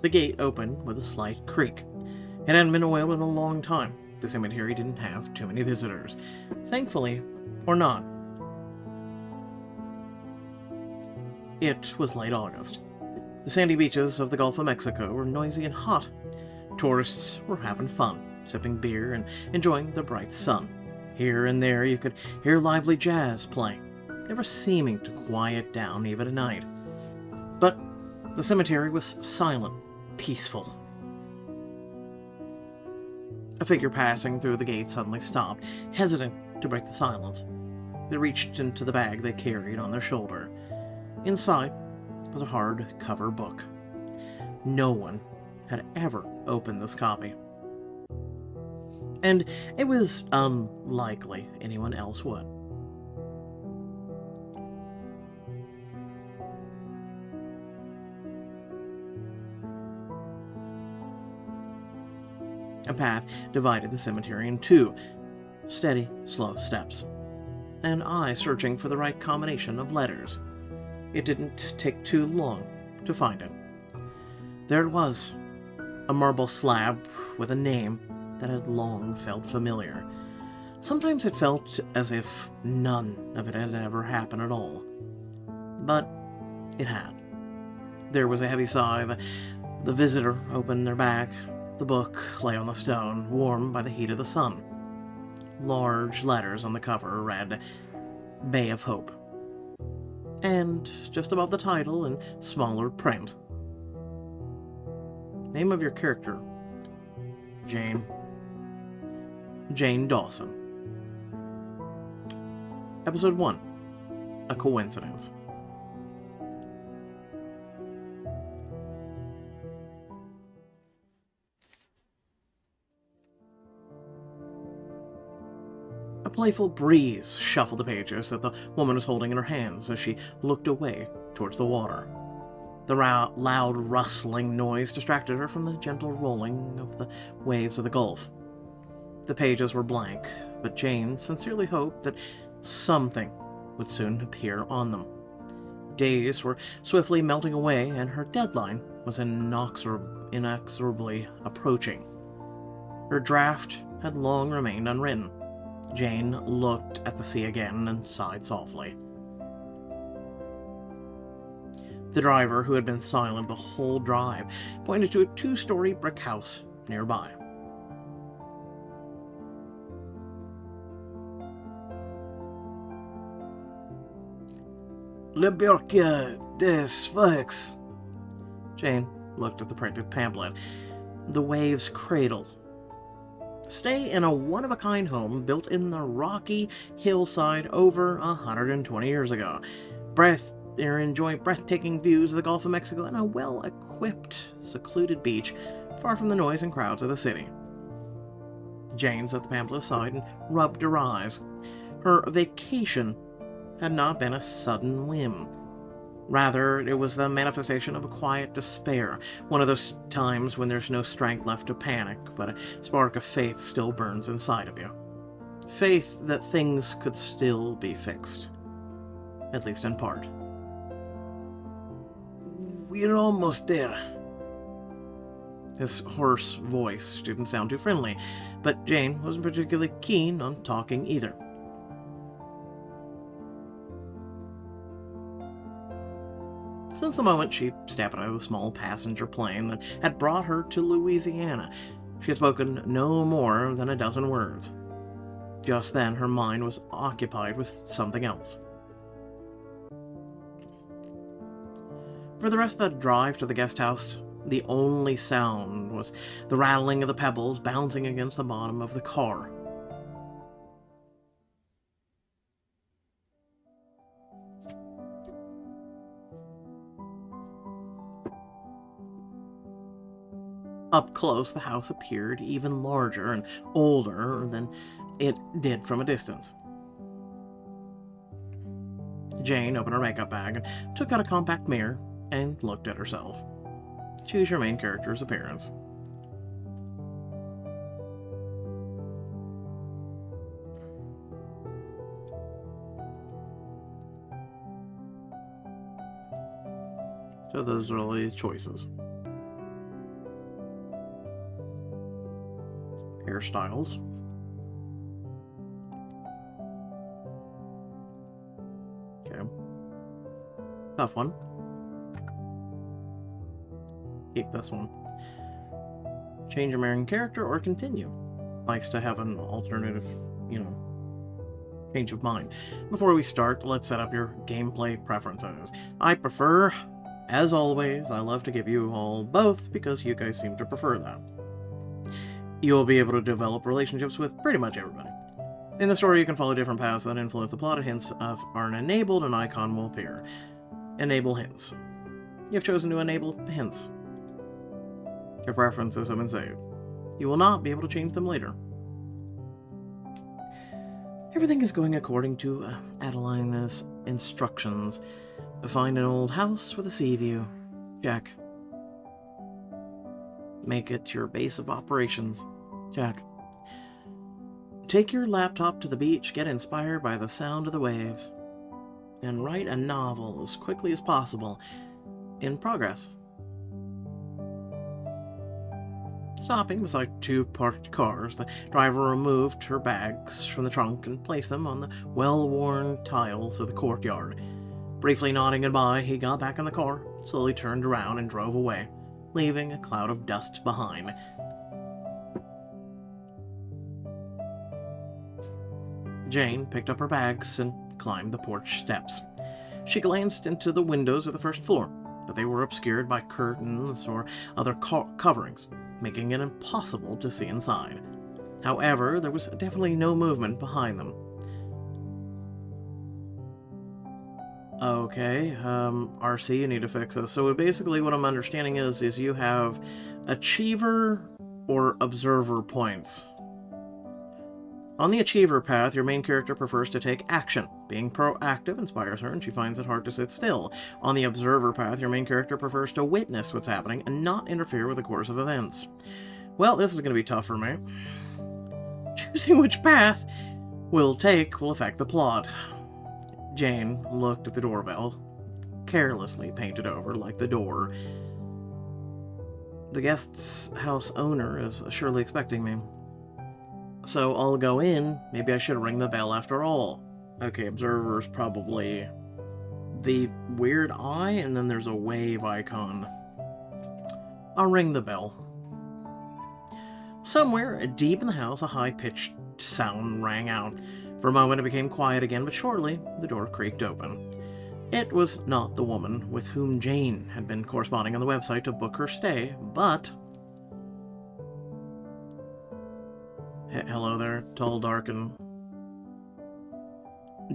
The gate opened with a slight creak. It hadn't been oiled in a long time. The cemetery didn't have too many visitors. Thankfully, or not. It was late August. The sandy beaches of the Gulf of Mexico were noisy and hot. Tourists were having fun, sipping beer and enjoying the bright sun. Here and there you could hear lively jazz playing, never seeming to quiet down even at night. But the cemetery was silent, peaceful. A figure passing through the gate suddenly stopped, hesitant to break the silence. They reached into the bag they carried on their shoulder. Inside was a hardcover book. No one had ever opened this copy. And it was unlikely anyone else would. A path divided the cemetery in two, steady, slow steps. An eye searching for the right combination of letters. It didn't take too long to find it. There it was, a marble slab with a name that had long felt familiar. Sometimes it felt as if none of it had ever happened at all. But it had. There was a heavy sigh. The visitor opened their bag. The book lay on the stone, warmed by the heat of the sun. Large letters on the cover read, Bay of Hope. And just above the title, in smaller print, name of your character, Jane Dawson. Episode 1, A Coincidence. A playful breeze shuffled the pages that the woman was holding in her hands as she looked away towards the water. The loud rustling noise distracted her from the gentle rolling of the waves of the Gulf. The pages were blank, but Jane sincerely hoped that something would soon appear on them. Days were swiftly melting away, and her deadline was inexorably approaching. Her draft had long remained unwritten. Jane looked at the sea again and sighed softly. The driver, who had been silent the whole drive, pointed to a 2-story brick house nearby. Le Burke des Fox. Jane looked at the printed pamphlet. The Waves Cradle. Stay in a one-of-a-kind home built in the rocky hillside over 120 years ago. Enjoy breathtaking views of the Gulf of Mexico and a well-equipped, secluded beach far from the noise and crowds of the city. Jane set the pamphlet aside and rubbed her eyes. Her vacation had not been a sudden whim. Rather, it was the manifestation of a quiet despair, one of those times when there's no strength left to panic, but a spark of faith still burns inside of you. Faith that things could still be fixed. At least in part. We're almost there. His hoarse voice didn't sound too friendly, but Jane wasn't particularly keen on talking either. Since the moment she stepped out of the small passenger plane that had brought her to Louisiana, she had spoken no more than a dozen words. Just then, her mind was occupied with something else. For the rest of the drive to the guest house, the only sound was the rattling of the pebbles bouncing against the bottom of the car. Up close, the house appeared even larger and older than it did from a distance. Jane opened her makeup bag and took out a compact mirror and looked at herself. Choose your main character's appearance. So those are all the choices. hairstyles. Okay. Tough one. Keep this one. Change your main character or continue. Nice to have an alternative, change of mind. Before we start, let's set up your gameplay preferences. I prefer, as always, I love to give you all both because you guys seem to prefer that. You'll be able to develop relationships with pretty much everybody. In the story, you can follow different paths that influence the plot. Hints are enabled, an icon will appear. Enable hints. You've chosen to enable hints. Your preferences have been saved. You will not be able to change them later. Everything is going according to Adeline's instructions. Find an old house with a sea view. Check. Make it your base of operations. Check. Take your laptop to the beach, get inspired by the sound of the waves, and write a novel as quickly as possible. In progress. Stopping beside two parked cars, the driver removed her bags from the trunk and placed them on the well-worn tiles of the courtyard. Briefly nodding goodbye, he got back in the car, slowly turned around and drove away, leaving a cloud of dust behind. Jane picked up her bags and climbed the porch steps. She glanced into the windows of the first floor, but they were obscured by curtains or other coverings, making it impossible to see inside. However, there was definitely no movement behind them. Okay, RC, you need to fix this. So basically what I'm understanding is you have achiever or observer points. On the achiever path, your main character prefers to take action. Being proactive inspires her, and she finds it hard to sit still. On the observer path, your main character prefers to witness what's happening and not interfere with the course of events. Well, this is going to be tough for me. Choosing which path we'll take will affect the plot. Jane looked at the doorbell, carelessly painted over like the door. The guest's house owner is surely expecting me. So I'll go in. Maybe I should ring the bell after all. Okay, observer's probably the weird eye, and then there's a wave icon. I'll ring the bell. Somewhere deep in the house, a high-pitched sound rang out. For a moment it became quiet again, but shortly the door creaked open. It was not the woman with whom Jane had been corresponding on the website to book her stay, but... Hello there, tall, dark, and...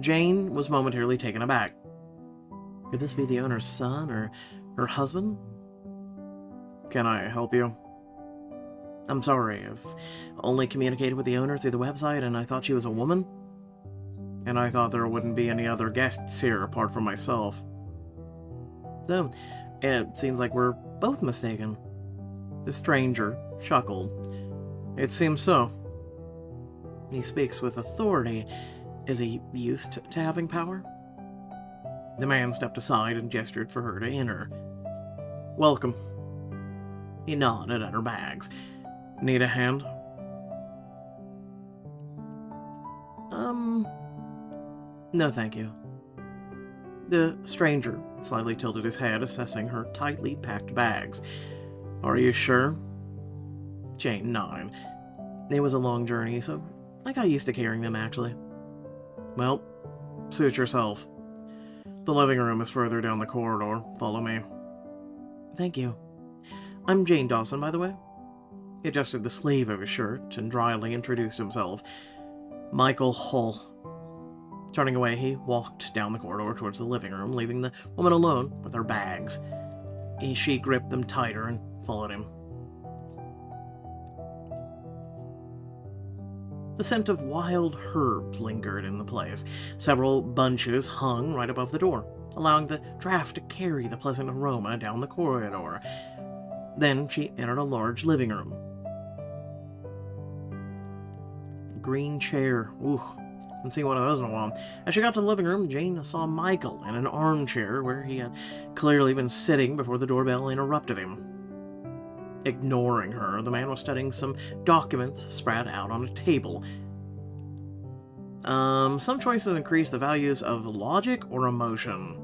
Jane was momentarily taken aback. Could this be the owner's son, or her husband? Can I help you? I'm sorry, I've only communicated with the owner through the website, and I thought she was a woman. And I thought there wouldn't be any other guests here apart from myself. So, it seems like we're both mistaken. The stranger chuckled. It seems so. He speaks with authority. Is he used to having power? The man stepped aside and gestured for her to enter. Welcome. He nodded at her bags. Need a hand? No thank you. The stranger slightly tilted his head, assessing her tightly packed bags. Are you sure? Jane nodded. It was a long journey, so I got used to carrying them, actually. Well, suit yourself. The living room is further down the corridor. Follow me. Thank you. I'm Jane Dawson, by the way. He adjusted the sleeve of his shirt and dryly introduced himself. Michael Hull. Turning away, he walked down the corridor towards the living room, leaving the woman alone with her bags. She gripped them tighter and followed him. The scent of wild herbs lingered in the place. Several bunches hung right above the door, allowing the draft to carry the pleasant aroma down the corridor. Then she entered a large living room. Green chair. Ooh, haven't seen one of those in a while. As she got to the living room, Jane saw Michael in an armchair where he had clearly been sitting before the doorbell interrupted him. Ignoring her, the man was studying some documents spread out on a table. Some choices increase the values of logic or emotion.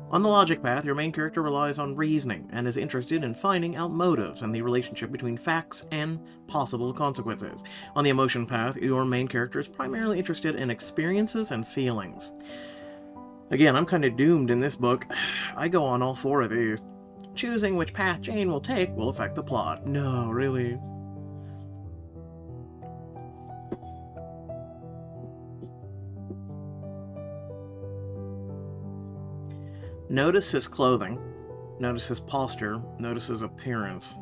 On the logic path, your main character relies on reasoning and is interested in finding out motives and the relationship between facts and possible consequences. On the emotion path, your main character is primarily interested in experiences and feelings. Again, I'm kind of doomed in this book. I go on all four of these. Choosing which path Jane will take will affect the plot. No, really. Notice his clothing. Notice his posture. Notice his appearance.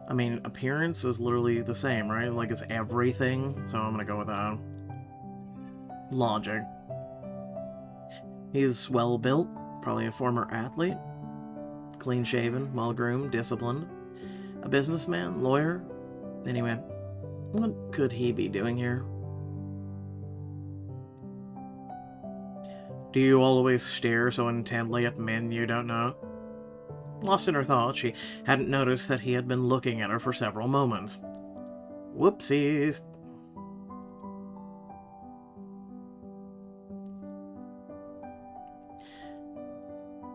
I mean, appearance is literally the same, right? Like, it's everything. So I'm gonna go with that. Logic. He's well-built. Probably a former athlete. Clean-shaven, well-groomed, disciplined. A businessman, lawyer. Anyway, what could he be doing here? Do you always stare so intently at men you don't know? Lost in her thoughts, she hadn't noticed that he had been looking at her for several moments. Whoopsies.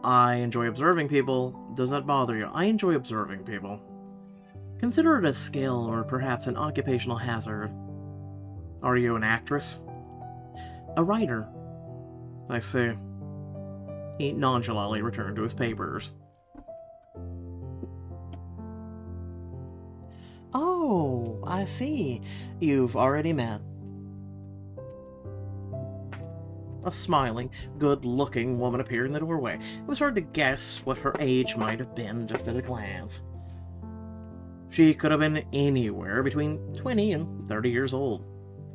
I enjoy observing people. Does that bother you? I enjoy observing people. Consider it a skill or perhaps an occupational hazard. Are you an actress? A writer. I see. He nonchalantly returned to his papers. Oh, I see. You've already met. A smiling, good-looking woman appeared in the doorway. It was hard to guess what her age might have been just at a glance. She could have been anywhere between 20 and 30 years old.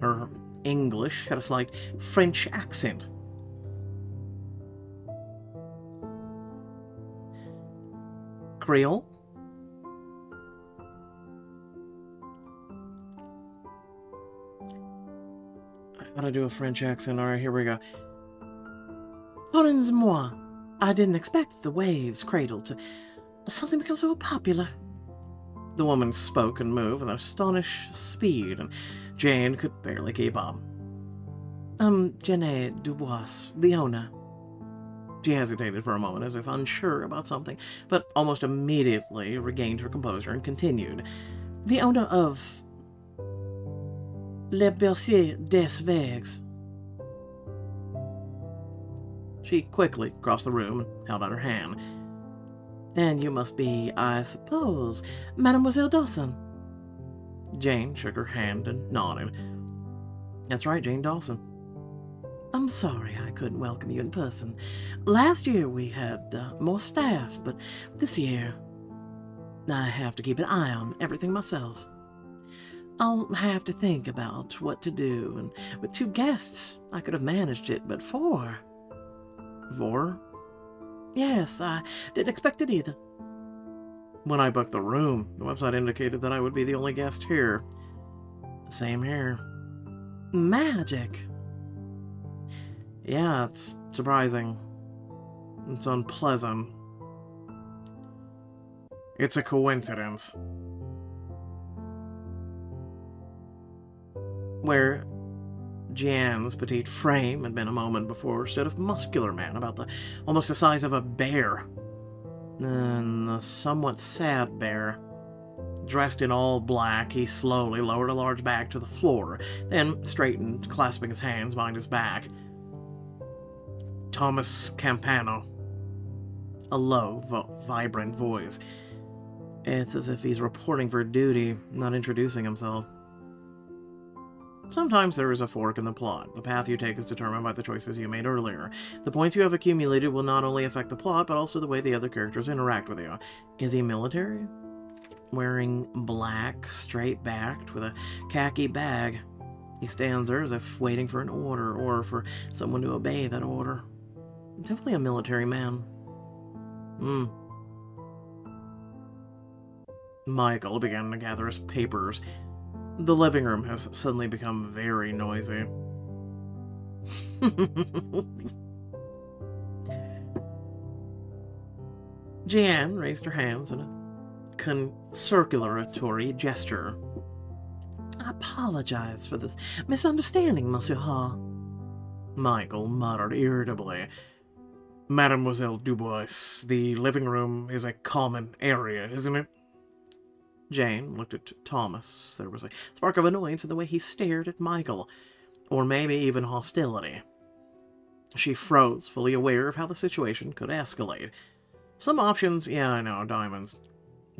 Her English had a slight French accent. Creole? I gotta do a French accent. Alright, here we go. Pardonnez-moi. I didn't expect the waves cradle to suddenly become so popular. The woman spoke and moved with an astonished speed, and Jane could barely keep up. Jenny Dubois, the owner. She hesitated for a moment as if unsure about something, but almost immediately regained her composure and continued. The owner of Le Bercier des Vagues. She quickly crossed the room and held out her hand. And you must be, I suppose, Mademoiselle Dawson. Jane shook her hand and nodded. That's right, Jane Dawson. I'm sorry I couldn't welcome you in person. Last year we had more staff, but this year I have to keep an eye on everything myself. I'll have to think about what to do, and with 2 guests I could have managed it, but 4... 4? Yes, I didn't expect it either. When I booked the room, the website indicated that I would be the only guest here. Same here. Magic. Yeah, it's surprising. It's unpleasant. It's a coincidence. Where Jeanne's petite frame had been a moment before stood a muscular man about almost the size of a bear. And a somewhat sad bear. Dressed in all black, he slowly lowered a large bag to the floor, then straightened, clasping his hands behind his back. Thomas Campano. A low, vibrant voice. It's as if he's reporting for duty, not introducing himself. Sometimes there is a fork in the plot. The path you take is determined by the choices you made earlier. The points you have accumulated will not only affect the plot, but also the way the other characters interact with you. Is he military? Wearing black, straight-backed, with a khaki bag. He stands there as if waiting for an order, or for someone to obey that order. Definitely a military man. Michael began to gather his papers. The living room has suddenly become very noisy. Jeanne raised her hands in a conciliatory gesture. I apologize for this misunderstanding, Monsieur Hall. Michael muttered irritably. Mademoiselle Dubois, the living room is a common area, isn't it? Jane looked at Thomas. There was a spark of annoyance in the way he stared at Michael, or maybe even hostility. She froze, fully aware of how the situation could escalate. Some options, yeah, I know, diamonds.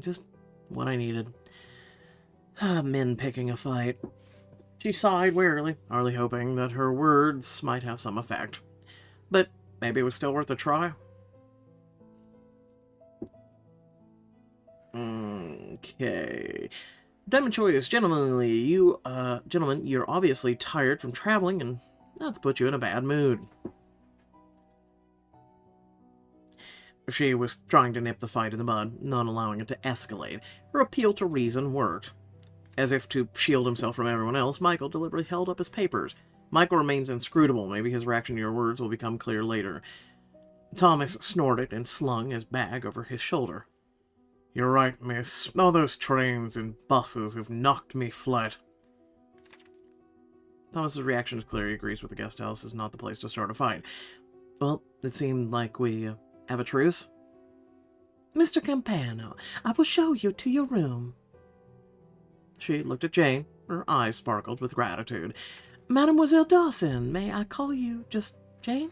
Just what I needed. Men picking a fight. She sighed wearily, hardly hoping that her words might have some effect. But maybe it was still worth a try. Okay. Demetrius, gentlemen, you're obviously tired from traveling, and that's put you in a bad mood. She was trying to nip the fight in the bud, not allowing it to escalate. Her appeal to reason worked. As if to shield himself from everyone else, Michael deliberately held up his papers. Michael remains inscrutable. Maybe his reaction to your words will become clear later. Thomas snorted and slung his bag over his shoulder. You're right, miss. All those trains and buses have knocked me flat. Thomas's reaction is clear. He agrees with the guest house is not the place to start a fight. Well, it seemed like we have a truce. Mr. Campano, I will show you to your room. She looked at Jane. Her eyes sparkled with gratitude. Mademoiselle Dawson, may I call you just Jane?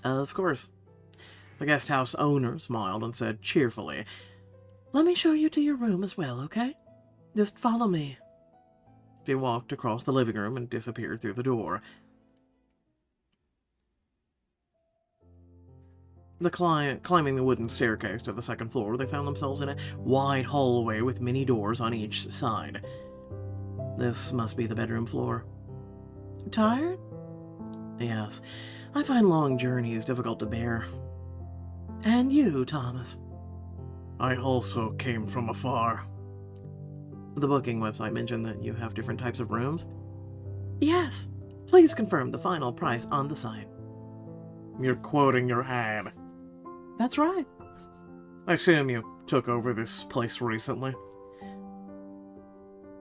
Of course. The guest house owner smiled and said cheerfully, Let me show you to your room as well, okay? Just follow me. She walked across the living room and disappeared through the door. Climbing the wooden staircase to the second floor, they found themselves in a wide hallway with many doors on each side. This must be the bedroom floor. Tired? Yes. I find long journeys difficult to bear. And you, Thomas? I also came from afar. The booking website mentioned that you have different types of rooms? Yes. Please confirm the final price on the site. You're quoting your ad. That's right. I assume you took over this place recently.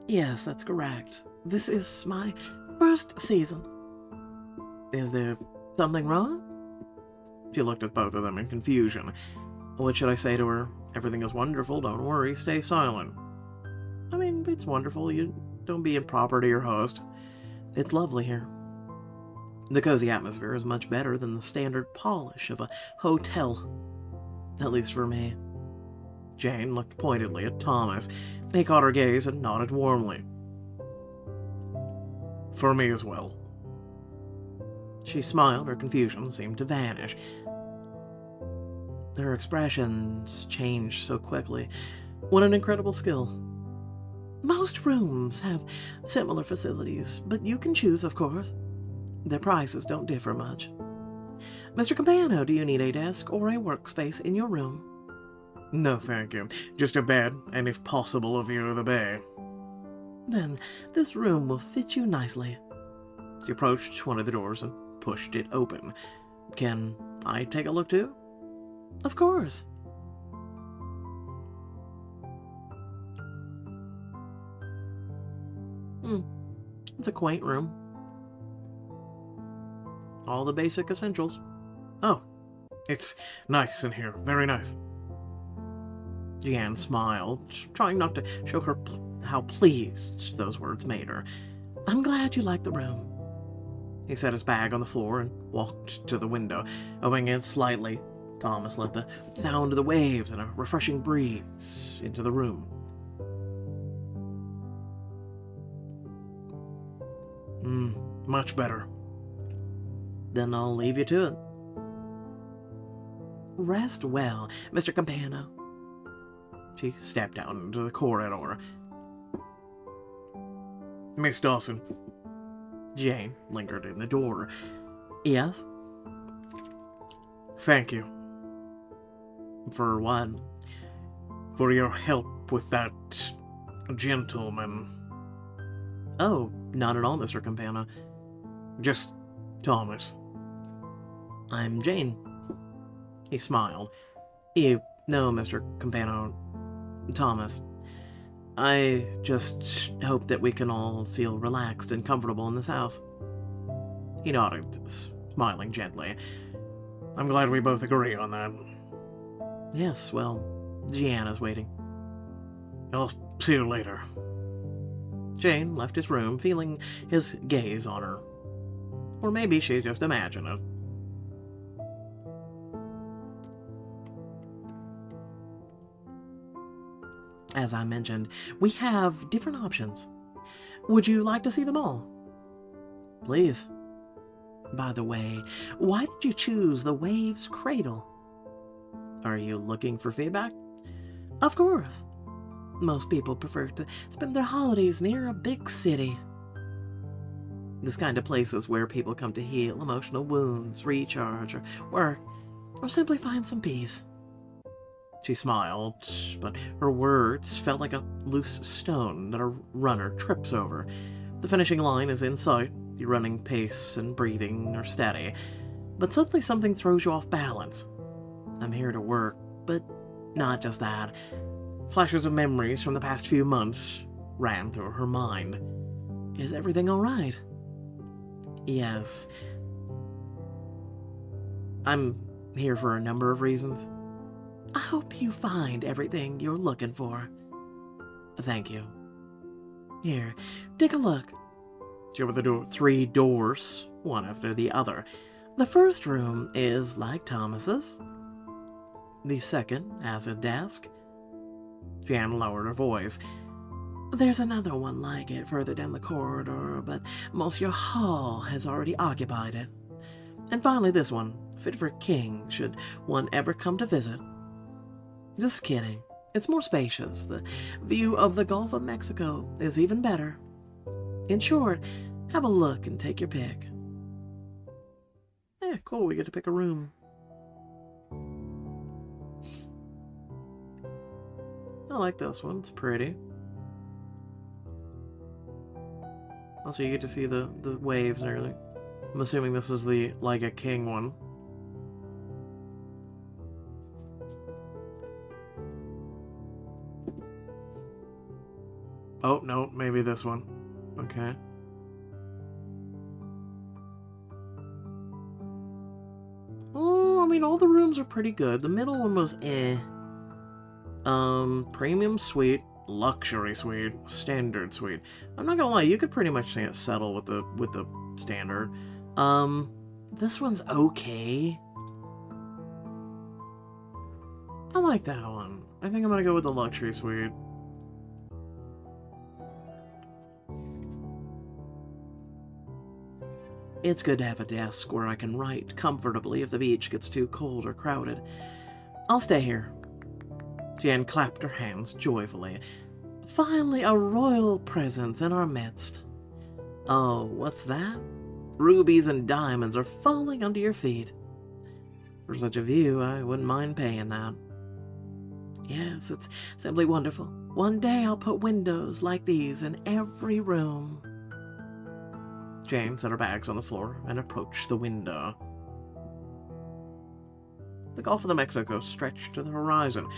Yes, that's correct. This is my first season. Is there something wrong? She looked at both of them in confusion. What should I say to her? Everything is wonderful, don't worry, stay silent. I mean, it's wonderful, you don't be improper to your host. It's lovely here. The cozy atmosphere is much better than the standard polish of a hotel. At least for me. Jane looked pointedly at Thomas. He caught her gaze and nodded warmly. For me as well. She smiled, her confusion seemed to vanish. Her expressions changed so quickly. What an incredible skill. Most rooms have similar facilities, but you can choose, of course. Their prices don't differ much. Mr. Campano, do you need a desk or a workspace in your room? No, thank you. Just a bed, and if possible, a view of the bay. Then this room will fit you nicely. She approached one of the doors and pushed it open. Can I take a look too? Of course. It's a quaint room. All the basic essentials. Oh, it's nice in here. Very nice. Jeanne smiled, trying not to show her how pleased those words made her. I'm glad you like the room. He set his bag on the floor and walked to the window, opening it slightly. Thomas let the sound of the waves and a refreshing breeze into the room. Much better. Then I'll leave you to it. Rest well, Mr. Campano. She stepped out into the corridor. Miss Dawson. Jane lingered in the door. Yes? Thank you. For what? For your help with that gentleman. Oh, not at all, Mr. Campano. Just Thomas. I'm Jane. He smiled. You know, Mr. Campano, Thomas, I just hope that we can all feel relaxed and comfortable in this house. He nodded, smiling gently. I'm glad we both agree on that. Yes, well, Gianna's waiting. I'll see you later. Jane left his room, feeling his gaze on her. Or maybe she just imagined it. As I mentioned, we have different options. Would you like to see them all? Please. By the way, why did you choose the Waves Cradle? Are you looking for feedback? Of course. Most people prefer to spend their holidays near a big city. This kind of place is where people come to heal emotional wounds, recharge, or work, or simply find some peace. She smiled, but her words felt like a loose stone that a runner trips over. The finishing line is in sight, your running pace and breathing are steady, but suddenly something throws you off balance. I'm here to work, but not just that. Flashes of memories from the past few months ran through her mind. Is everything all right? Yes. I'm here for a number of reasons. I hope you find everything you're looking for. Thank you. Here, take a look. She opened the 3 doors, one after the other. The first room is like Thomas's. The second has a desk. Jan lowered her voice. There's another one like it further down the corridor, but Monsieur Hall has already occupied it. And finally this one, fit for a king should one ever come to visit. Just kidding. It's more spacious. The view of the Gulf of Mexico is even better. In short, have a look and take your pick. Yeah, cool, we get to pick a room. I like this one, it's pretty. Also, you get to see the waves and everything. I'm assuming this is the like a king one. Oh, no, maybe this one. Okay. Oh, I mean, all the rooms are pretty good. The middle one was eh. Premium suite, luxury suite, standard suite. I'm not gonna lie, you could pretty much settle with the standard. This one's okay. I like that one. I think I'm gonna go with the luxury suite. It's good to have a desk where I can write comfortably if the beach gets too cold or crowded. I'll stay here. Jan clapped her hands joyfully. Finally, a royal presence in our midst. Oh, what's that? Rubies and diamonds are falling under your feet. For such a view, I wouldn't mind paying that. Yes, it's simply wonderful. One day I'll put windows like these in every room. Jane set her bags on the floor and approached the window. The Gulf of Mexico stretched to the horizon,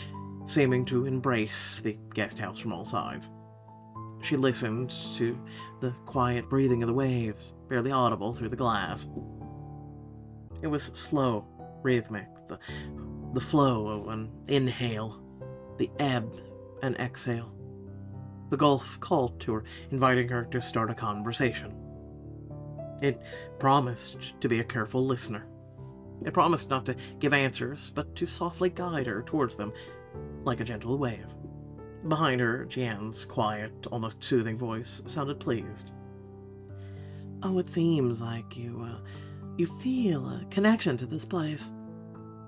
seeming to embrace the guest house from all sides. She listened to the quiet breathing of the waves, barely audible through the glass. It was slow, rhythmic, the flow of an inhale, the ebb and exhale. The Gulf called to her, inviting her to start a conversation. It promised to be a careful listener. It promised not to give answers, but to softly guide her towards them, like a gentle wave. Behind her, Jan's quiet, almost soothing voice sounded pleased. Oh, it seems like you feel a connection to this place.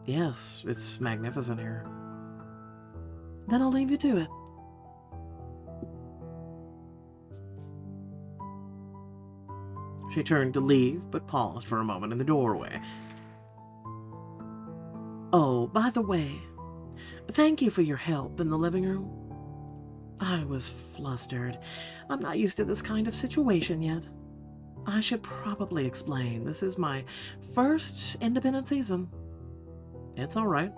Yes, it's magnificent here. Then I'll leave you to it. She turned to leave, but paused for a moment in the doorway. Oh, by the way, thank you for your help in the living room. I was flustered. I'm not used to this kind of situation yet. I should probably explain. This is my first independent season. It's all right.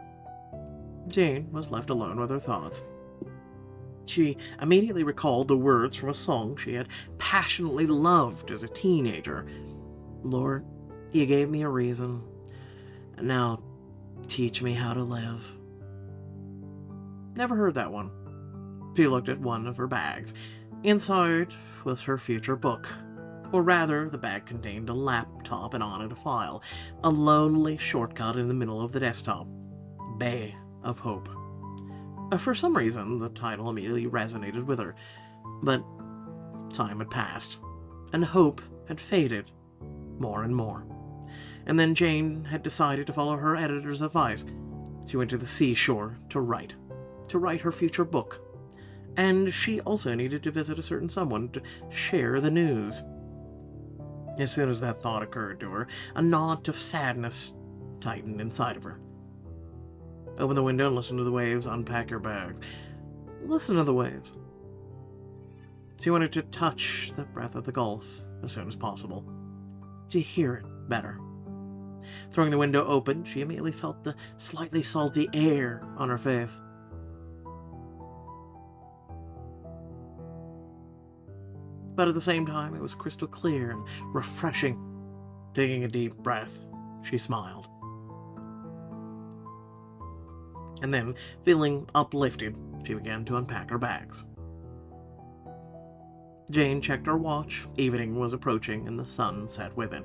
Jane was left alone with her thoughts. She immediately recalled the words from a song she had passionately loved as a teenager. Lord, you gave me a reason, and now teach me how to live. Never heard that one. She looked at one of her bags. Inside was her future book. Or rather, the bag contained a laptop and on it a file. A lonely shortcut in the middle of the desktop. Bay of Hope. For some reason, the title immediately resonated with her. But time had passed, and hope had faded more and more. And then Jane had decided to follow her editor's advice. She went to the seashore to write her future book. And she also needed to visit a certain someone to share the news. As soon as that thought occurred to her, a knot of sadness tightened inside of her. Open the window and listen to the waves, unpack your bags. Listen to the waves. She wanted to touch the breath of the Gulf as soon as possible, to hear it better. Throwing the window open, she immediately felt the slightly salty air on her face. But at the same time, it was crystal clear and refreshing. Taking a deep breath, she smiled. And then, feeling uplifted, she began to unpack her bags. Jane checked her watch. Evening was approaching, and the sun set with it.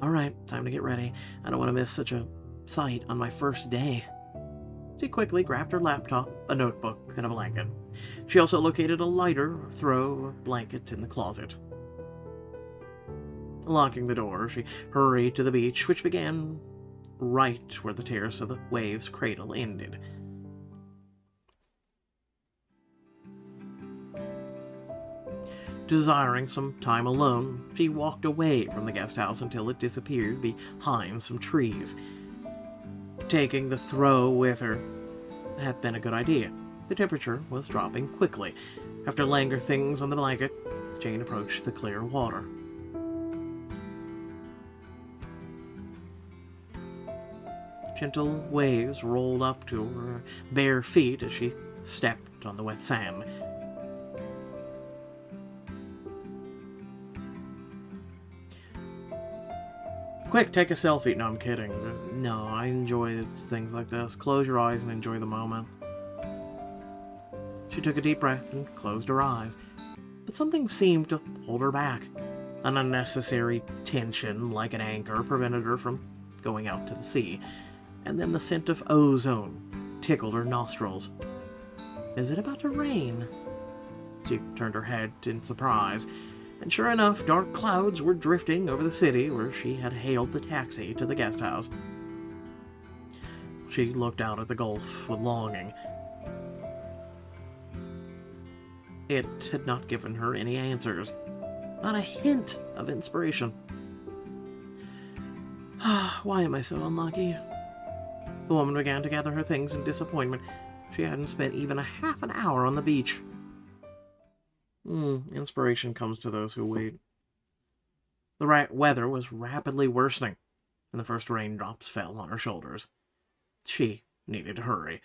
All right, time to get ready. I don't want to miss such a sight on my first day. She quickly grabbed her laptop, a notebook, and a blanket. She also located a lighter, throw, or blanket in the closet. Locking the door, she hurried to the beach, which began right where the terrace of the wave's cradle ended. Desiring some time alone, she walked away from the guest house until it disappeared behind some trees. Taking the throw with her had been a good idea. The temperature was dropping quickly. After laying her things on the blanket, Jane approached the clear water. Gentle waves rolled up to her bare feet as she stepped on the wet sand. Quick, take a selfie. No, I'm kidding. No, I enjoy things like this. Close your eyes and enjoy the moment. She took a deep breath and closed her eyes. But something seemed to hold her back. An unnecessary tension, like an anchor, prevented her from going out to the sea. And then the scent of ozone tickled her nostrils. Is it about to rain? She turned her head in surprise. And sure enough, dark clouds were drifting over the city where she had hailed the taxi to the guest house. She looked out at the Gulf with longing. It had not given her any answers, not a hint of inspiration. Why am I so unlucky? The woman began to gather her things in disappointment. She hadn't spent even a half an hour on the beach. Inspiration comes to those who wait. The weather was rapidly worsening, and the first raindrops fell on her shoulders. She needed to hurry.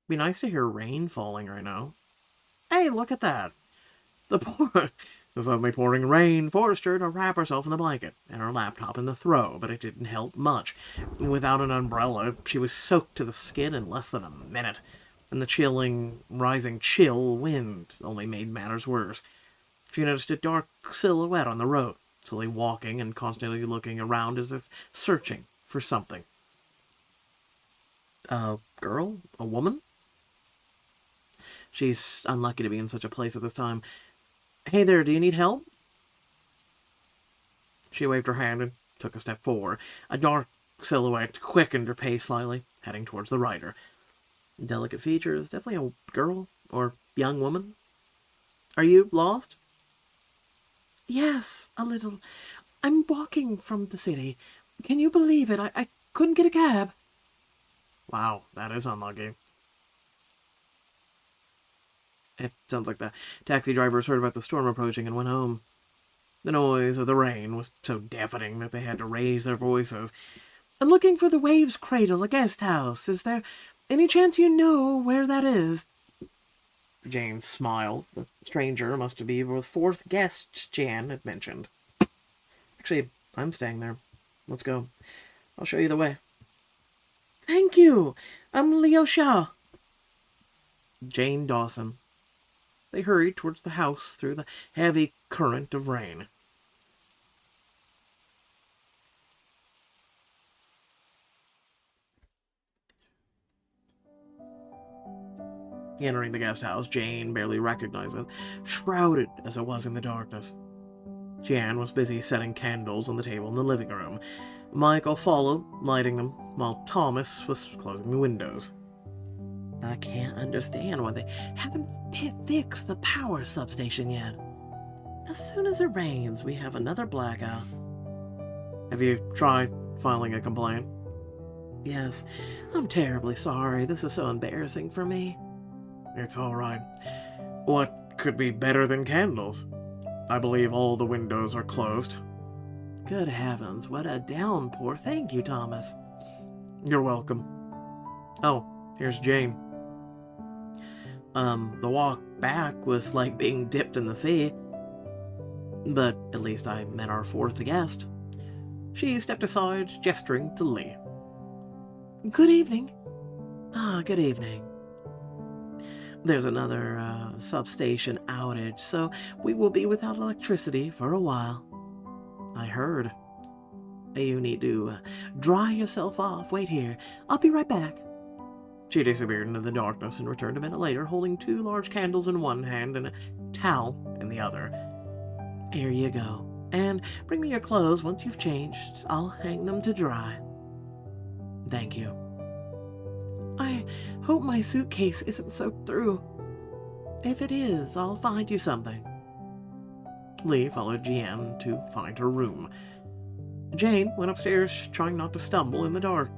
Be nice to hear rain falling right now. Hey, look at that! The suddenly pouring rain forced her to wrap herself in the blanket and her laptop in the throw, but it didn't help much. Without an umbrella, she was soaked to the skin in less than a minute. And the rising chill wind only made matters worse. She noticed a dark silhouette on the road, slowly walking and constantly looking around as if searching for something. A girl? A woman? She's unlucky to be in such a place at this time. Hey there, do you need help? She waved her hand and took a step forward. A dark silhouette quickened her pace slightly, heading towards the rider. Delicate features, definitely a girl or young woman. Are you lost? Yes, a little. I'm walking from the city. Can you believe it? I couldn't get a cab. Wow, that is unlucky. It sounds like the taxi drivers heard about the storm approaching and went home. The noise of the rain was so deafening that they had to raise their voices. I'm looking for the Waves Cradle, a guest house. Is there any chance you know where that is? Jane smiled. The stranger must be the fourth guest Jan had mentioned. Actually, I'm staying there. Let's go. I'll show you the way. Thank you. I'm Leo Shaw. Jane Dawson. They hurried towards the house through the heavy current of rain. Entering the guest house, Jane barely recognized it, shrouded as it was in the darkness. Jan was busy setting candles on the table in the living room. Michael followed, lighting them, while Thomas was closing the windows. I can't understand why they haven't fixed the power substation yet. As soon as it rains, we have another blackout. Have you tried filing a complaint? Yes, I'm terribly sorry. This is so embarrassing for me. It's all right. What could be better than candles? I believe all the windows are closed. Good heavens, what a downpour. Thank you, Thomas. You're welcome. Oh, here's Jane. The walk back was like being dipped in the sea. But at least I met our fourth guest. She stepped aside, gesturing to Lee. Good evening. Good evening. There's another substation outage, so we will be without electricity for a while. I heard. You need to dry yourself off. Wait here. I'll be right back. She disappeared into the darkness and returned a minute later, holding 2 large candles in one hand and a towel in the other. Here you go. And bring me your clothes once you've changed. I'll hang them to dry. Thank you. I hope my suitcase isn't soaked through. If it is, I'll find you something. Lee followed Jan to find her room. Jane went upstairs, trying not to stumble in the dark.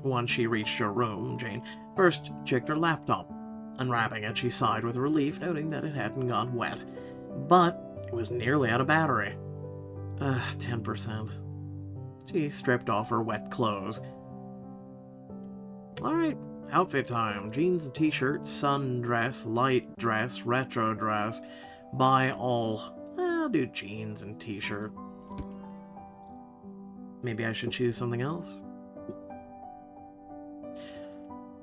Once she reached her room, Jane first checked her laptop. Unwrapping it, she sighed with relief, noting that it hadn't gone wet. But it was nearly out of battery. 10%. She stripped off her wet clothes. Alright, outfit time. Jeans and t-shirt, sundress, light dress, retro dress. Buy all. I'll do jeans and t-shirt. Maybe I should choose something else.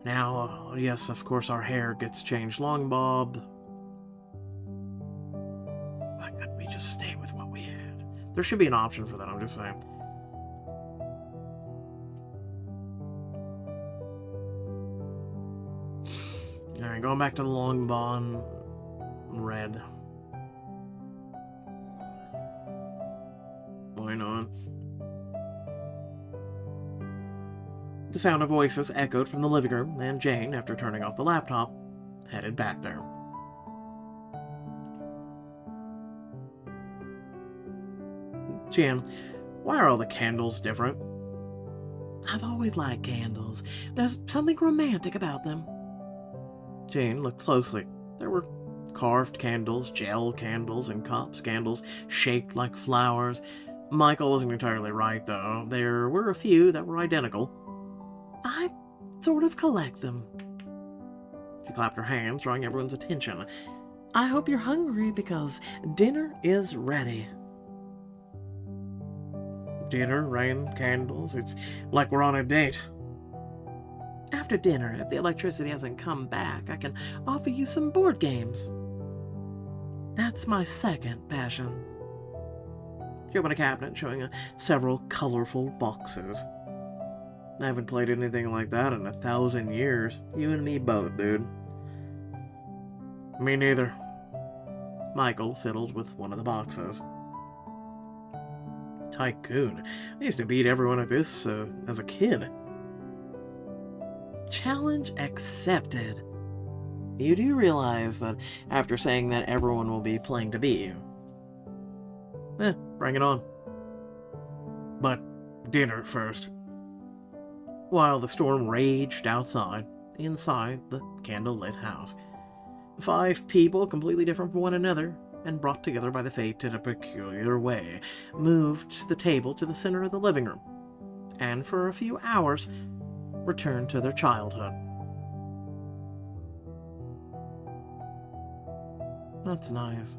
Now, yes, of course our hair gets changed. Long bob. Why couldn't we just stay with what we had? There should be an option for that, I'm just saying. Alright, going back to the long bond. Red. Why not? The sound of voices echoed from the living room, and Jane, after turning off the laptop, headed back there. Jan, why are all the candles different? I've always liked candles. There's something romantic about them. Jane looked closely. There were carved candles, gel candles, and cups, candles shaped like flowers. Michael wasn't entirely right, though. There were a few that were identical. I sort of collect them. She clapped her hands, drawing everyone's attention. I hope you're hungry because dinner is ready. Dinner, rain, candles. It's like we're on a date. After dinner, if the electricity hasn't come back, I can offer you some board games. That's my second passion. She opened a cabinet showing several colorful boxes. I haven't played anything like that in 1,000 years. You and me both, dude. Me neither. Michael fiddled with one of the boxes. Tycoon. I used to beat everyone at this as a kid. Challenge accepted. You do realize that after saying that everyone will be playing to beat you. Bring it on. But dinner first. While the storm raged outside, inside the candlelit house. 5 people, completely different from one another, and brought together by the fate in a peculiar way, moved the table to the center of the living room, and for a few hours returned to their childhood. That's nice.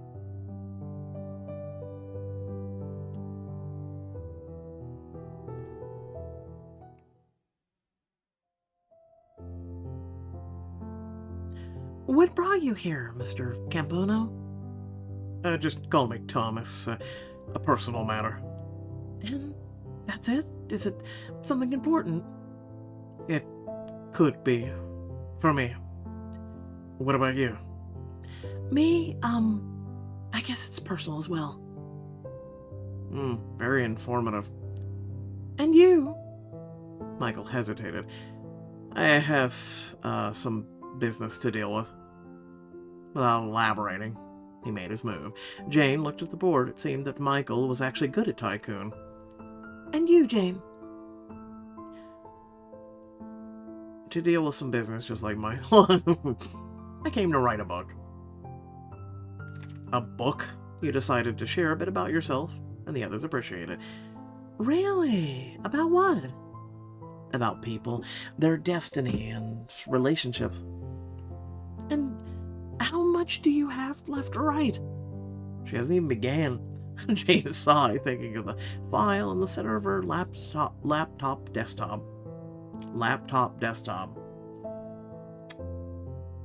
What brought you here, Mr. Campono? Just call me Thomas. A personal matter. And that's it? Is it something important? It could be. For me. What about you? Me, I guess it's personal as well. Very informative. And you? Michael hesitated. I have, some business to deal with. Without elaborating, he made his move. Jane looked at the board. It seemed that Michael was actually good at Tycoon. And you, Jane? To deal with some business just like Michael. I came to write a book. A book? You decided to share a bit about yourself, and the others appreciate it. Really? About what? About people, their destiny, and relationships. And how much do you have left to write? She hasn't even began. Jane sighed, thinking of the file in the center of her laptop desktop.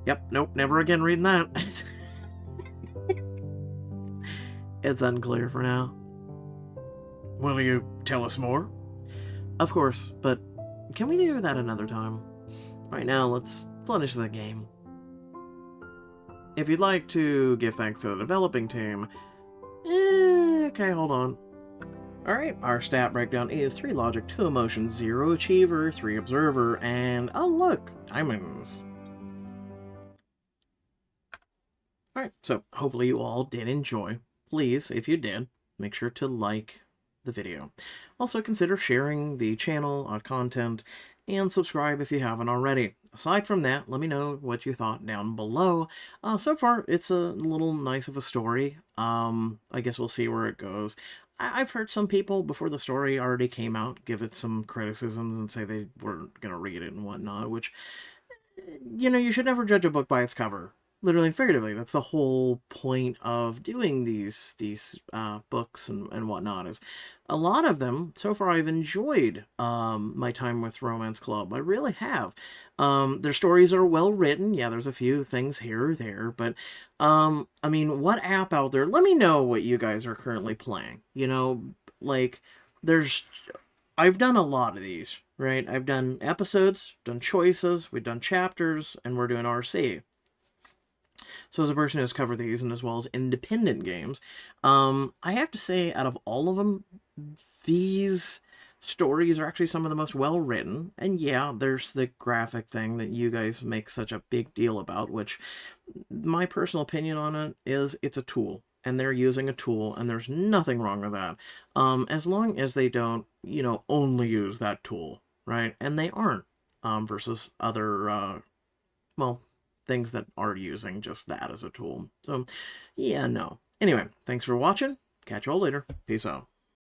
Yep, nope, never again reading that. It's unclear for now. Will you tell us more? Of course, but can we do that another time? Right now, let's finish the game. If you'd like to give thanks to the developing team... okay, hold on. Alright, our stat breakdown is 3 logic, 2 emotion, 0 achiever, 3 observer, and... oh look! Diamonds! Alright, so hopefully you all did enjoy. Please, if you did, make sure to like the video. Also consider sharing the channel, content, and subscribe if you haven't already. Aside from that, let me know what you thought down below. So far, it's a little nice of a story. I guess we'll see where it goes. I've heard some people, before the story already came out, give it some criticisms and say they weren't going to read it and whatnot, which, you know, you should never judge a book by its cover. Literally and figuratively, that's the whole point of doing these books and whatnot. Is a lot of them so far I've enjoyed my time with Romance Club. I really have. Their stories are well written. Yeah, there's a few things here or there, but I mean, what app out there? Let me know what you guys are currently playing. You know, like I've done a lot of these, right? I've done episodes, done choices, we've done chapters, and we're doing RC. So as a person who's covered these, and as well as independent games, I have to say, out of all of them, these stories are actually some of the most well-written. And yeah, there's the graphic thing that you guys make such a big deal about, which my personal opinion on it is it's a tool. And they're using a tool, and there's nothing wrong with that. As long as they don't, you know, only use that tool, right? And they aren't, versus other, well... things that are using just that as a tool. So, yeah, no. Anyway, thanks for watching. Catch you all later. Peace out.